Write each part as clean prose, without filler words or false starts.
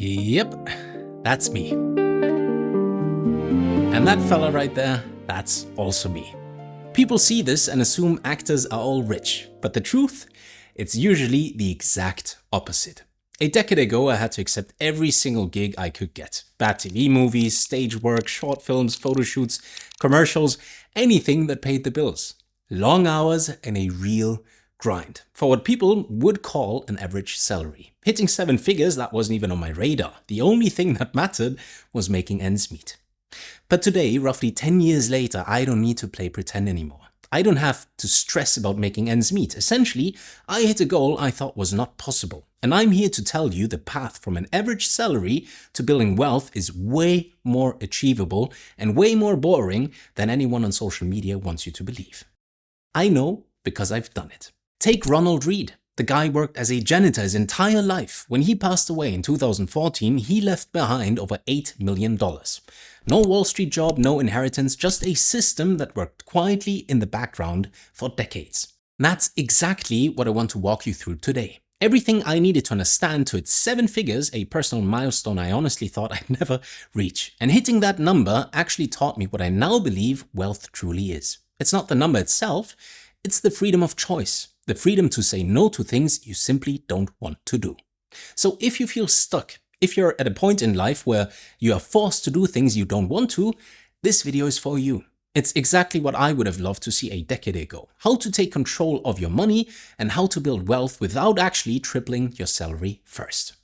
Yep, that's me. And that fella right there, that's also me. People see this and assume actors are all rich, but the truth, it's usually the exact opposite. A decade ago, I had to accept every single gig I could get. Bad TV movies, stage work, short films, photo shoots, commercials, anything that paid the bills. Long hours and a real grind for what people would call an average salary. Hitting 7 figures, that wasn't even on my radar. The only thing that mattered was making ends meet. But today, roughly 10 years later, I don't need to play pretend anymore. I don't have to stress about making ends meet. Essentially, I hit a goal I thought was not possible. And I'm here to tell you the path from an average salary to building wealth is way more achievable and way more boring than anyone on social media wants you to believe. I know because I've done it. Take Ronald Reed. The guy worked as a janitor his entire life. When he passed away in 2014, he left behind over $8 million. No Wall Street job, no inheritance, just a system that worked quietly in the background for decades. That's exactly what I want to walk you through today. Everything I needed to understand to hit 7 figures, a personal milestone I honestly thought I'd never reach. And hitting that number actually taught me what I now believe wealth truly is. It's not the number itself, it's the freedom of choice. The freedom to say no to things you simply don't want to do. So if you feel stuck, if you're at a point in life where you are forced to do things you don't want to, this video is for you. It's exactly what I would have loved to see a decade ago. How to take control of your money and how to build wealth without actually tripling your salary first.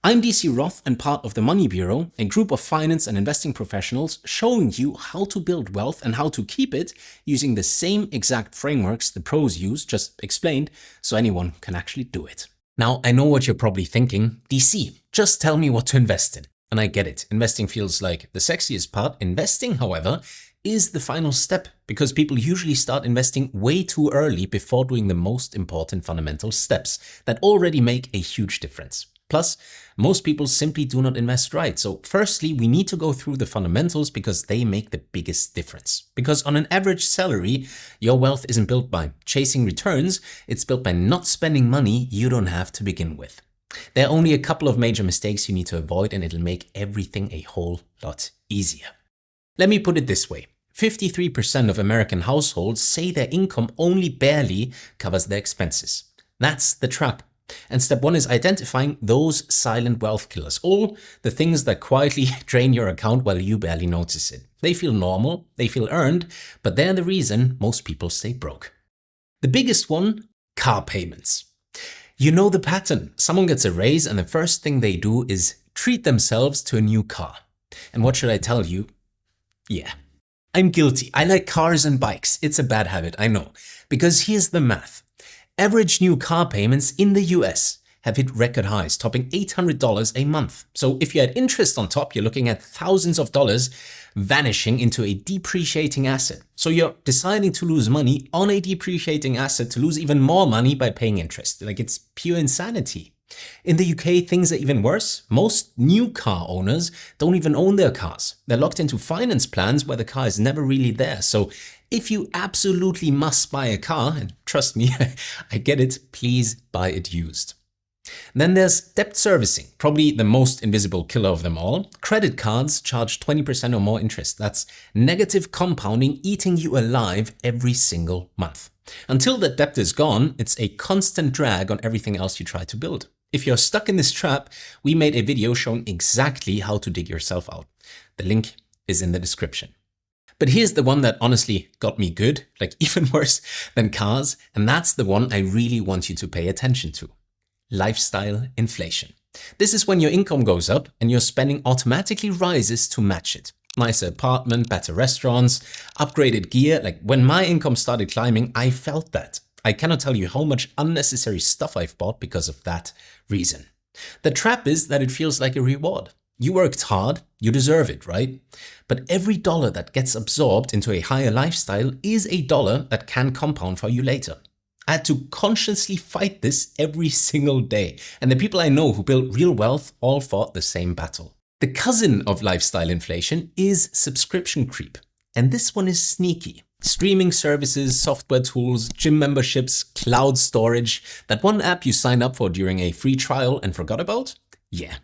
I'm DC Roth and part of the Money Bureau, a group of finance and investing professionals showing you how to build wealth and how to keep it using the same exact frameworks the pros use, just explained, so anyone can actually do it. Now, I know what you're probably thinking. DC, just tell me what to invest in. And I get it. Investing feels like the sexiest part. Investing, however, is the final step because people usually start investing way too early before doing the most important fundamental steps that already make a huge difference. Plus, most people simply do not invest right. So firstly, we need to go through the fundamentals because they make the biggest difference. Because on an average salary, your wealth isn't built by chasing returns, it's built by not spending money you don't have to begin with. There are only a couple of major mistakes you need to avoid and it'll make everything a whole lot easier. Let me put it this way. 53% of American households say their income only barely covers their expenses. That's the trap. And step 1 is identifying those silent wealth killers, all the things that quietly drain your account while you barely notice it. They feel normal, they feel earned, but they're the reason most people stay broke. The biggest one, car payments. You know the pattern. Someone gets a raise and the first thing they do is treat themselves to a new car. And what should I tell you? Yeah, I'm guilty. I like cars and bikes. It's a bad habit, I know. Because here's the math. Average new car payments in the US have hit record highs, topping $800 a month. So if you add interest on top, you're looking at thousands of dollars vanishing into a depreciating asset. So you're deciding to lose money on a depreciating asset to lose even more money by paying interest. Like it's pure insanity. In the UK, things are even worse. Most new car owners don't even own their cars. They're locked into finance plans where the car is never really there. So if you absolutely must buy a car, and trust me, I get it, please buy it used. Then there's debt servicing, probably the most invisible killer of them all. Credit cards charge 20% or more interest. That's negative compounding eating you alive every single month. Until that debt is gone, it's a constant drag on everything else you try to build. If you're stuck in this trap, we made a video showing exactly how to dig yourself out. The link is in the description. But here's the one that honestly got me good, like even worse than cars, and that's the one I really want you to pay attention to. Lifestyle inflation. This is when your income goes up and your spending automatically rises to match it. Nicer apartment, better restaurants, upgraded gear. Like when my income started climbing, I felt that. I cannot tell you how much unnecessary stuff I've bought because of that reason. The trap is that it feels like a reward. You worked hard, you deserve it, right? But every dollar that gets absorbed into a higher lifestyle is a dollar that can compound for you later. I had to consciously fight this every single day. And the people I know who built real wealth all fought the same battle. The cousin of lifestyle inflation is subscription creep. And this one is sneaky. Streaming services, software tools, gym memberships, cloud storage, that one app you signed up for during a free trial and forgot about? Yeah.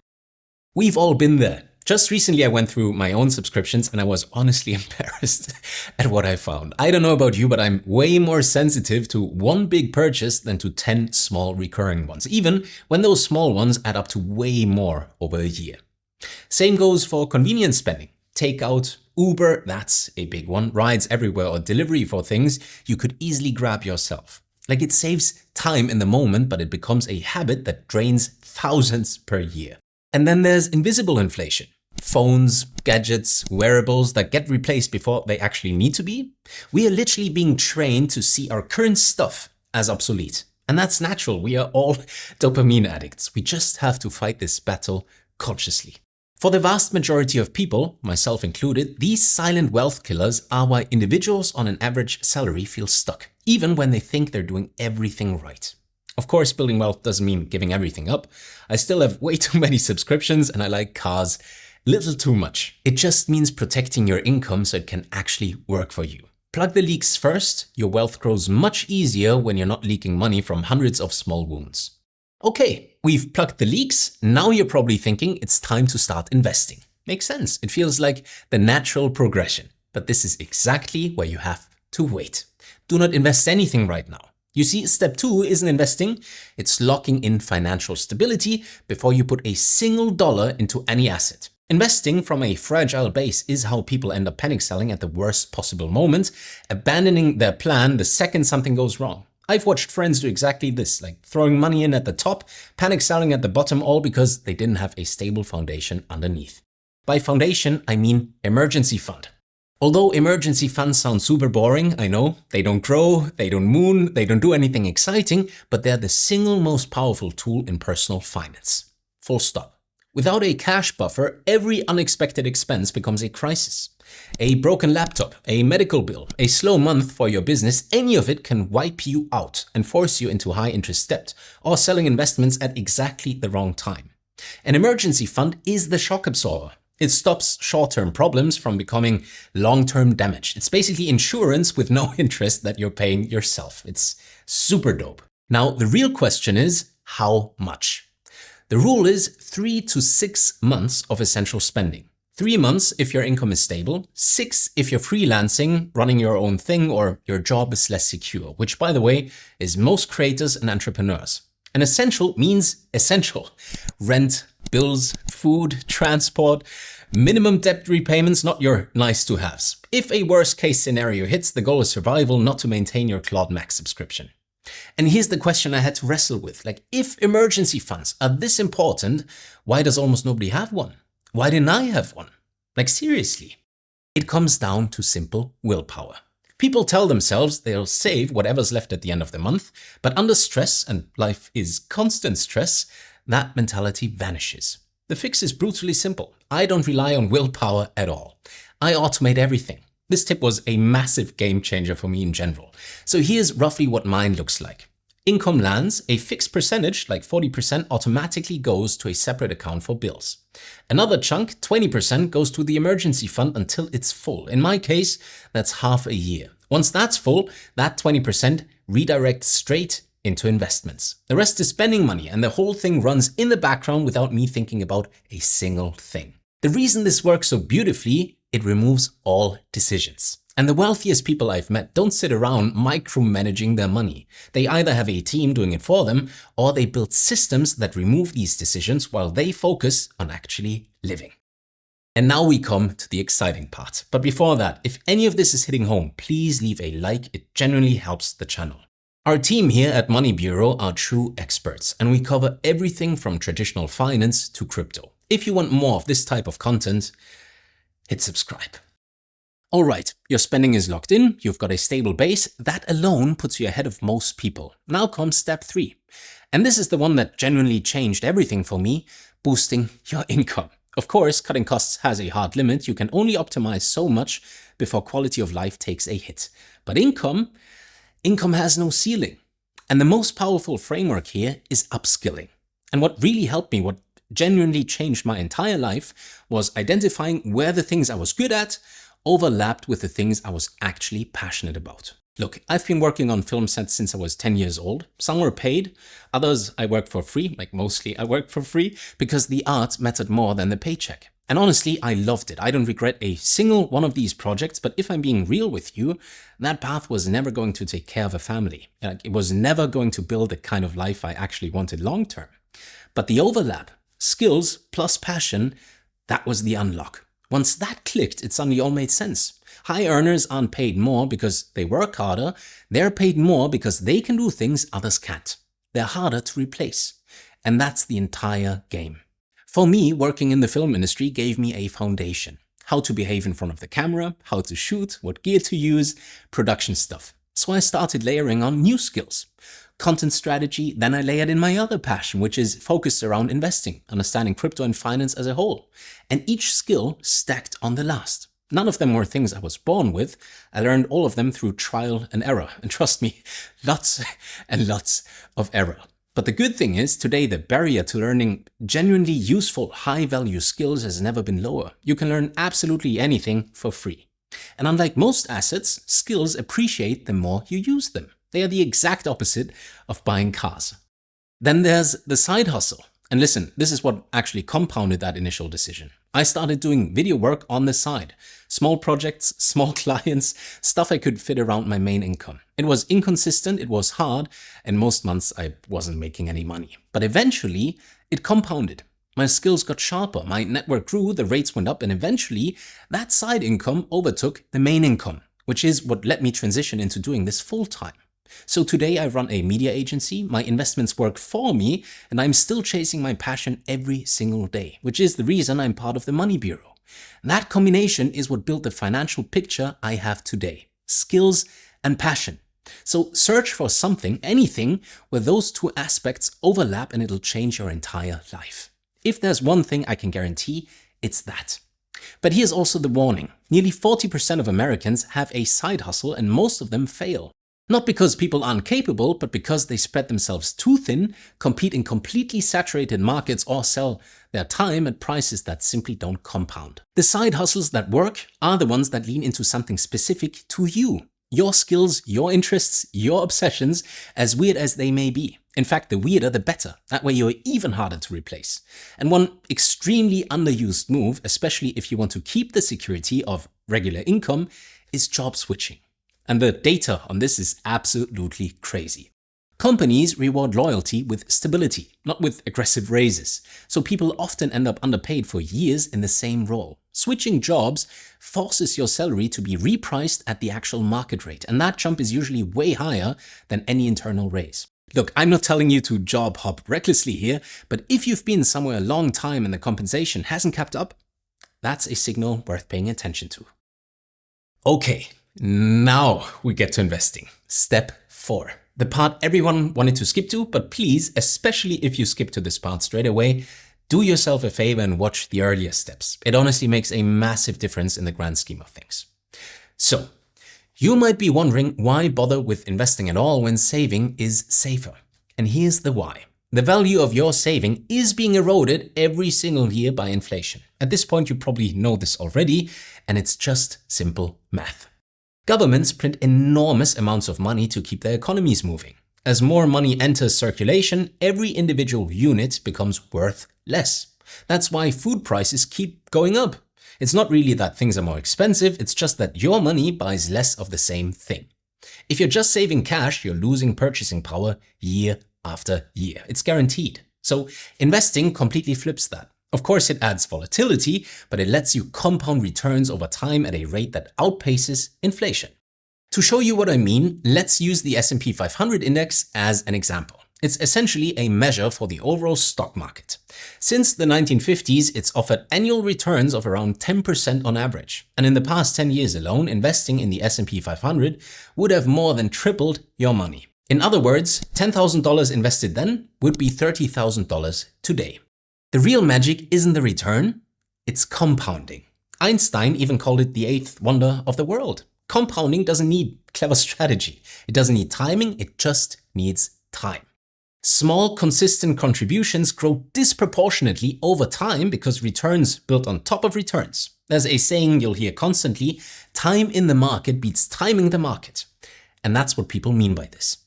We've all been there. Just recently I went through my own subscriptions and I was honestly embarrassed at what I found. I don't know about you, but I'm way more sensitive to one big purchase than to 10 small recurring ones, even when those small ones add up to way more over a year. Same goes for convenience spending. Takeout, Uber, that's a big one. Rides everywhere or delivery for things you could easily grab yourself. Like, it saves time in the moment, but it becomes a habit that drains thousands per year. And then there's invisible inflation. Phones, gadgets, wearables that get replaced before they actually need to be. We are literally being trained to see our current stuff as obsolete. And that's natural. We are all dopamine addicts. We just have to fight this battle consciously. For the vast majority of people, myself included, these silent wealth killers are why individuals on an average salary feel stuck, even when they think they're doing everything right. Of course, building wealth doesn't mean giving everything up. I still have way too many subscriptions and I like cars a little too much. It just means protecting your income so it can actually work for you. Plug the leaks first. Your wealth grows much easier when you're not leaking money from hundreds of small wounds. Okay, we've plugged the leaks. Now you're probably thinking it's time to start investing. Makes sense. It feels like the natural progression. But this is exactly where you have to wait. Do not invest anything right now. You see, step 2 isn't investing, it's locking in financial stability before you put a single dollar into any asset. Investing from a fragile base is how people end up panic selling at the worst possible moment, abandoning their plan the second something goes wrong. I've watched friends do exactly this, like throwing money in at the top, panic selling at the bottom, all because they didn't have a stable foundation underneath. By foundation, I mean emergency fund. Although emergency funds sound super boring, I know, they don't grow, they don't moon, they don't do anything exciting, but they're the single most powerful tool in personal finance. Full stop. Without a cash buffer, every unexpected expense becomes a crisis. A broken laptop, a medical bill, a slow month for your business, any of it can wipe you out and force you into high interest debt or selling investments at exactly the wrong time. An emergency fund is the shock absorber. It stops short-term problems from becoming long-term damage. It's basically insurance with no interest that you're paying yourself. It's super dope. Now, the real question is, how much? The rule is 3 to 6 months of essential spending. 3 months if your income is stable, 6 if you're freelancing, running your own thing, or your job is less secure, which, by the way, is most creators and entrepreneurs. And essential means essential. Rent, bills, food, transport, minimum debt repayments, not your nice to haves. If a worst case scenario hits, the goal is survival, not to maintain your Claude Max subscription. And here's the question I had to wrestle with. Like, if emergency funds are this important, why does almost nobody have one? Why didn't I have one? Like, seriously. It comes down to simple willpower. People tell themselves they'll save whatever's left at the end of the month, but under stress, and life is constant stress, that mentality vanishes. The fix is brutally simple. I don't rely on willpower at all. I automate everything. This tip was a massive game changer for me in general. So here's roughly what mine looks like. Income lands, a fixed percentage, like 40%, automatically goes to a separate account for bills. Another chunk, 20%, goes to the emergency fund until it's full. In my case, that's half a year. Once that's full, that 20% redirects straight into investments. The rest is spending money, and the whole thing runs in the background without me thinking about a single thing. The reason this works so beautifully, it removes all decisions. And the wealthiest people I've met don't sit around micromanaging their money. They either have a team doing it for them, or they build systems that remove these decisions while they focus on actually living. And now we come to the exciting part. But before that, if any of this is hitting home, please leave a like. It genuinely helps the channel. Our team here at Money Bureau are true experts, and we cover everything from traditional finance to crypto. If you want more of this type of content, hit subscribe. All right, your spending is locked in, you've got a stable base. That alone puts you ahead of most people. Now comes step 3. And this is the one that genuinely changed everything for me, boosting your income. Of course, cutting costs has a hard limit. You can only optimize so much before quality of life takes a hit. But income has no ceiling. And the most powerful framework here is upskilling. And what really helped me, what genuinely changed my entire life, was identifying where the things I was good at overlapped with the things I was actually passionate about. Look, I've been working on film sets since I was 10 years old. Some were paid, others I worked for free, like mostly I worked for free, because the art mattered more than the paycheck. And honestly, I loved it. I don't regret a single one of these projects, but if I'm being real with you, that path was never going to take care of a family. It was never going to build the kind of life I actually wanted long term. But the overlap, skills plus passion, that was the unlock. Once that clicked, it suddenly all made sense. High earners aren't paid more because they work harder. They're paid more because they can do things others can't. They're harder to replace. And that's the entire game. For me, working in the film industry gave me a foundation. How to behave in front of the camera, how to shoot, what gear to use, production stuff. So I started layering on new skills. Content strategy, then I layered in my other passion, which is focused around investing, understanding crypto and finance as a whole. And each skill stacked on the last. None of them were things I was born with. I learned all of them through trial and error. And trust me, lots and lots of error. But the good thing is, today the barrier to learning genuinely useful, high-value skills has never been lower. You can learn absolutely anything for free. And unlike most assets, skills appreciate the more you use them. They are the exact opposite of buying cars. Then there's the side hustle. And listen, this is what actually compounded that initial decision. I started doing video work on the side. Small projects, small clients, stuff I could fit around my main income. It was inconsistent, it was hard, and most months I wasn't making any money. But eventually, it compounded. My skills got sharper, my network grew, the rates went up, and eventually, that side income overtook the main income, which is what let me transition into doing this full time. So today I run a media agency, my investments work for me, and I'm still chasing my passion every single day, which is the reason I'm part of the Money Bureau. That combination is what built the financial picture I have today. Skills and passion. So search for something, anything, where those two aspects overlap and it'll change your entire life. If there's one thing I can guarantee, it's that. But here's also the warning. Nearly 40% of Americans have a side hustle and most of them fail. Not because people aren't capable, but because they spread themselves too thin, compete in completely saturated markets, or sell their time at prices that simply don't compound. The side hustles that work are the ones that lean into something specific to you. Your skills, your interests, your obsessions, as weird as they may be. In fact, the weirder the better. That way you're even harder to replace. And one extremely underused move, especially if you want to keep the security of regular income, is job switching. And the data on this is absolutely crazy. Companies reward loyalty with stability, not with aggressive raises. So people often end up underpaid for years in the same role. Switching jobs forces your salary to be repriced at the actual market rate, and that jump is usually way higher than any internal raise. Look, I'm not telling you to job hop recklessly here, but if you've been somewhere a long time and the compensation hasn't kept up, that's a signal worth paying attention to. Okay. Now we get to investing. Step 4. The part everyone wanted to skip to, but please, especially if you skip to this part straight away, do yourself a favor and watch the earlier steps. It honestly makes a massive difference in the grand scheme of things. So, you might be wondering why bother with investing at all when saving is safer. And here's the why. The value of your saving is being eroded every single year by inflation. At this point, you probably know this already, and it's just simple math. Governments print enormous amounts of money to keep their economies moving. As more money enters circulation, every individual unit becomes worth less. That's why food prices keep going up. It's not really that things are more expensive, it's just that your money buys less of the same thing. If you're just saving cash, you're losing purchasing power year after year. It's guaranteed. So investing completely flips that. Of course, it adds volatility, but it lets you compound returns over time at a rate that outpaces inflation. To show you what I mean, let's use the S&P 500 index as an example. It's essentially a measure for the overall stock market. Since the 1950s, it's offered annual returns of around 10% on average. And in the past 10 years alone, investing in the S&P 500 would have more than tripled your money. In other words, $10,000 invested then would be $30,000 today. The real magic isn't the return, it's compounding. Einstein even called it the eighth wonder of the world. Compounding doesn't need clever strategy. It doesn't need timing, it just needs time. Small, consistent contributions grow disproportionately over time because returns build on top of returns. There's a saying you'll hear constantly, time in the market beats timing the market. And that's what people mean by this.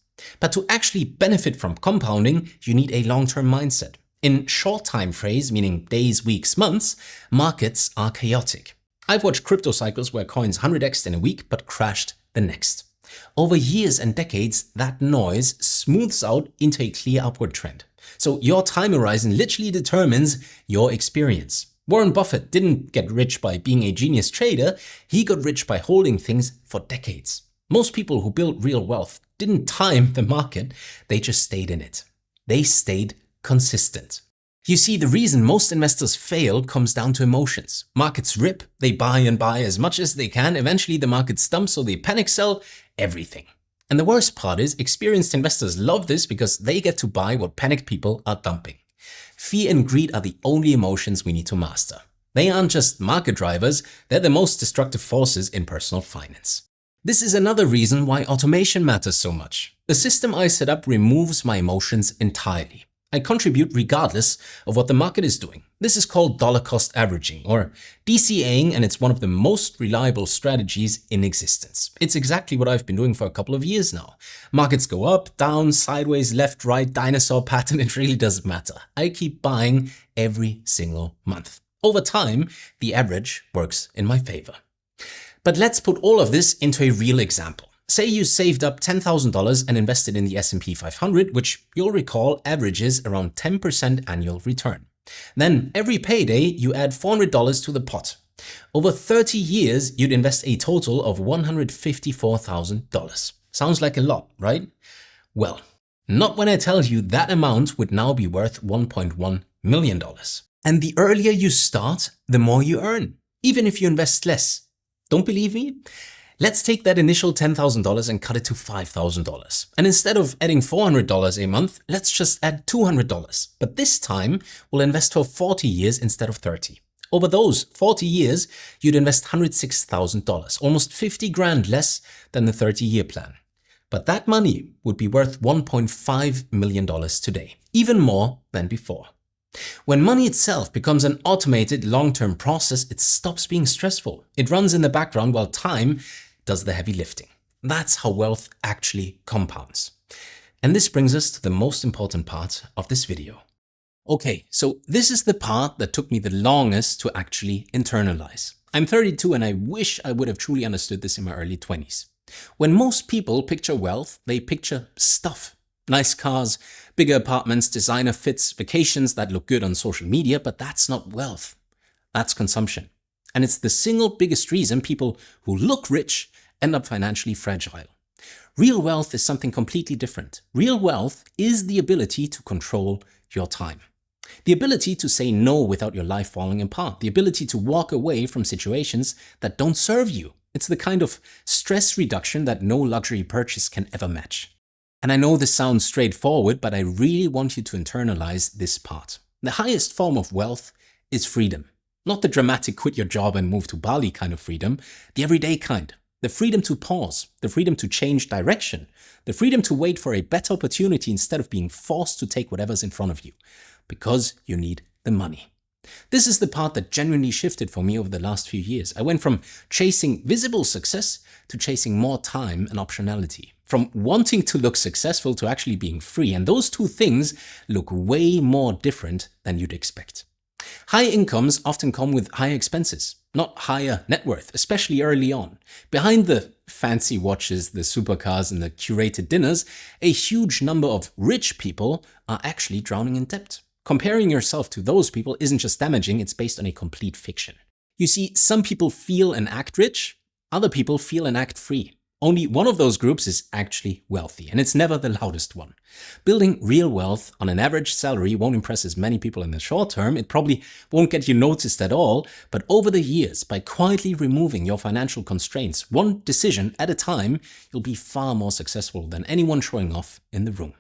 But to actually benefit from compounding, you need a long-term mindset. In short time frames, meaning days, weeks, months, markets are chaotic. I've watched crypto cycles where coins 100x'd in a week but crashed the next. Over years and decades, that noise smooths out into a clear upward trend. So your time horizon literally determines your experience. Warren Buffett didn't get rich by being a genius trader, he got rich by holding things for decades. Most people who built real wealth didn't time the market, they just stayed in it. They stayed consistent. You see, the reason most investors fail comes down to emotions. Markets rip, they buy and buy as much as they can, eventually the market stumps, so they panic sell everything. And the worst part is, experienced investors love this because they get to buy what panicked people are dumping. Fear and greed are the only emotions we need to master. They aren't just market drivers, they're the most destructive forces in personal finance. This is another reason why automation matters so much. The system I set up removes my emotions entirely. I contribute regardless of what the market is doing. This is called dollar cost averaging, or DCAing, and it's one of the most reliable strategies in existence. It's exactly what I've been doing for a couple of years now. Markets go up, down, sideways, left, right, dinosaur pattern, it really doesn't matter. I keep buying every single month. Over time, the average works in my favor. But let's put all of this into a real example. Say you saved up $10,000 and invested in the S&P 500, which you'll recall averages around 10% annual return. Then every payday, you add $400 to the pot. Over 30 years, you'd invest a total of $154,000. Sounds like a lot, right? Well, not when I tell you that amount would now be worth $1.1 million. And the earlier you start, the more you earn, even if you invest less. Don't believe me? Let's take that initial $10,000 and cut it to $5,000. And instead of adding $400 a month, let's just add $200. But this time, we'll invest for 40 years instead of 30. Over those 40 years, you'd invest $106,000, almost 50 grand less than the 30-year plan. But that money would be worth $1.5 million today, even more than before. When money itself becomes an automated long-term process, it stops being stressful. It runs in the background while time does the heavy lifting. That's how wealth actually compounds. And this brings us to the most important part of this video. Okay, so this is the part that took me the longest to actually internalize. I'm 32 and I wish I would have truly understood this in my early 20s. When most people picture wealth, they picture stuff. Nice cars, bigger apartments, designer fits, vacations that look good on social media, but that's not wealth. That's consumption. And it's the single biggest reason people who look rich end up financially fragile. Real wealth is something completely different. Real wealth is the ability to control your time. The ability to say no without your life falling apart. The ability to walk away from situations that don't serve you. It's the kind of stress reduction that no luxury purchase can ever match. And I know this sounds straightforward, but I really want you to internalize this part. The highest form of wealth is freedom. Not the dramatic quit your job and move to Bali kind of freedom, the everyday kind. The freedom to pause, the freedom to change direction, the freedom to wait for a better opportunity instead of being forced to take whatever's in front of you, because you need the money. This is the part that genuinely shifted for me over the last few years. I went from chasing visible success to chasing more time and optionality. From wanting to look successful to actually being free. And those two things look way more different than you'd expect. High incomes often come with high expenses, not higher net worth, especially early on. Behind the fancy watches, the supercars, and the curated dinners, a huge number of rich people are actually drowning in debt. Comparing yourself to those people isn't just damaging, it's based on a complete fiction. You see, some people feel and act rich, other people feel and act free. Only one of those groups is actually wealthy, and it's never the loudest one. Building real wealth on an average salary won't impress as many people in the short term. It probably won't get you noticed at all, but over the years, by quietly removing your financial constraints, one decision at a time, you'll be far more successful than anyone showing off in the room.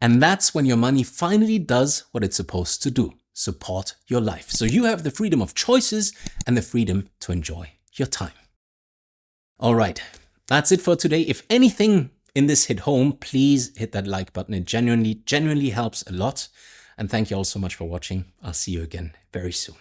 And that's when your money finally does what it's supposed to do, support your life. So you have the freedom of choices and the freedom to enjoy your time. All right. That's it for today. If anything in this hit home, please hit that like button. It genuinely helps a lot. And thank you all so much for watching. I'll see you again very soon.